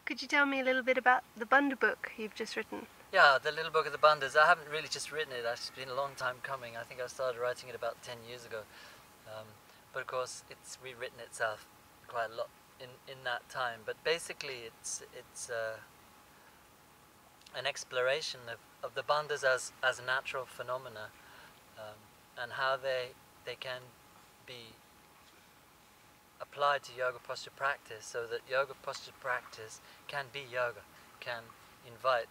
Could you tell me a little bit about the Bandha book you've just written? Yeah, the little book of the Bandhas. I haven't really just written it. It's been a long time coming. I think I started writing it about 10 years ago. But of course, it's rewritten itself quite a lot in that time. But basically, it's an exploration of the Bandhas as natural phenomena, and how they can be applied to yoga posture practice, so that yoga posture practice can be yoga, can invite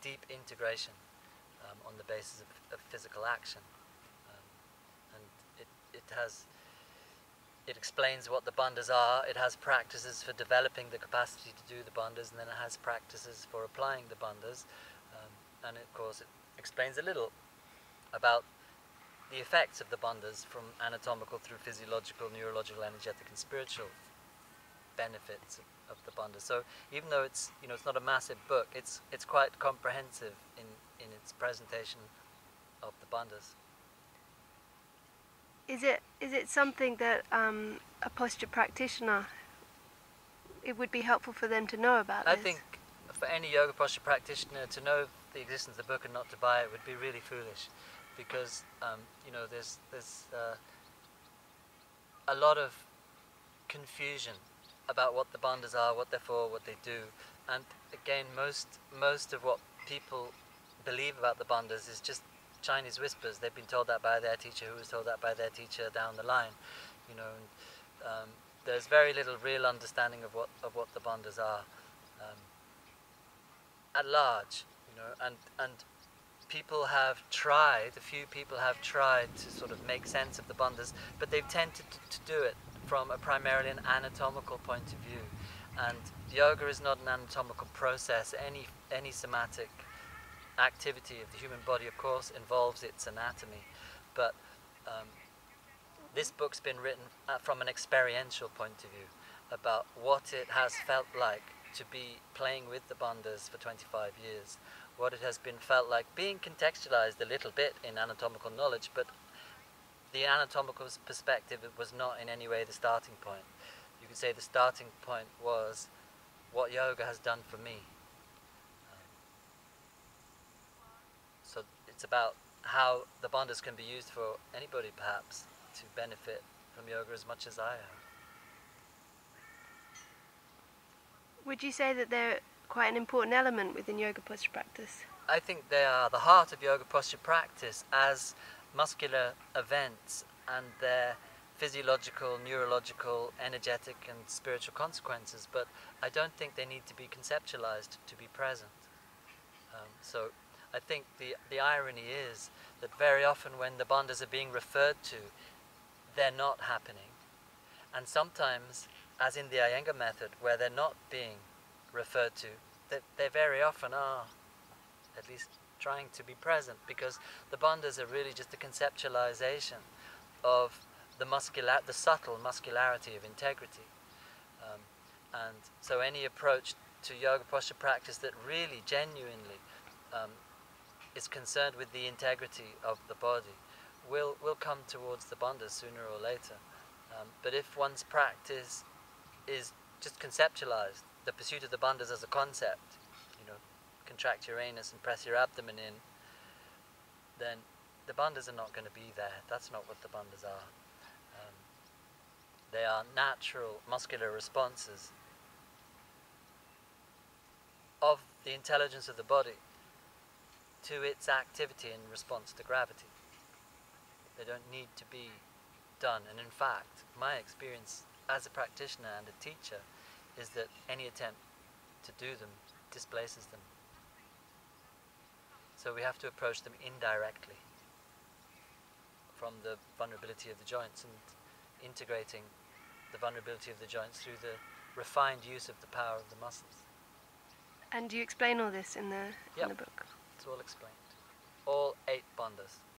deep integration on the basis of physical action. And it explains what the bandhas are. It has practices for developing the capacity to do the bandhas, and then it has practices for applying the bandhas. And of course, it explains a little about the effects of the bandhas, from anatomical through physiological, neurological, energetic, and spiritual benefits of the bandhas. So even though it's not a massive book, it's quite comprehensive in its presentation of the bandhas. Is it something that a posture practitioner, it would be helpful for them to know about this? I think for any yoga posture practitioner to know the existence of the book and not to buy it would be really foolish, because there's a lot of confusion about what the bandhas are, what they're for, what they do, and again, most of what people believe about the bandhas is just Chinese whispers. They've been told that by their teacher, who was told that by their teacher down the line, and there's very little real understanding of what the bandhas are at large, and people have tried, a few people have tried to sort of make sense of the bandhas, but they've tended to do it from primarily an anatomical point of view. And yoga is not an anatomical process. Any somatic activity of the human body, of course, involves its anatomy, but this book's been written from an experiential point of view, about what it has felt like to be playing with the bandhas for 25 years, what it has been felt like being contextualized a little bit in anatomical knowledge, but the anatomical perspective was not in any way the starting point. You could say the starting point was what yoga has done for me. So it's about how the bandhas can be used for anybody, perhaps, to benefit from yoga as much as I have. Would you say that they're quite an important element within yoga posture practice? I think they are the heart of yoga posture practice as muscular events, and their physiological, neurological, energetic, and spiritual consequences, but I don't think they need to be conceptualized to be present. So I think the irony is that very often when the bandhas are being referred to, they're not happening. And sometimes, as in the Iyengar method, where they're not being referred to, they very often are at least trying to be present, because the bandhas are really just a conceptualization of the subtle muscularity of integrity. And so any approach to yoga posture practice that really genuinely is concerned with the integrity of the body will come towards the bandhas sooner or later. But if one's practice is just conceptualized, the pursuit of the bandhas as a concept, contract your anus and press your abdomen in, then the bandhas are not going to be there. That's not what the bandhas are. They are natural muscular responses of the intelligence of the body to its activity in response to gravity. They don't need to be done, and in fact, my experience as a practitioner and a teacher is that any attempt to do them displaces them. So we have to approach them indirectly, from the vulnerability of the joints, and integrating the vulnerability of the joints through the refined use of the power of the muscles. And do you explain all this in the book? It's all explained. All 8 bandhas.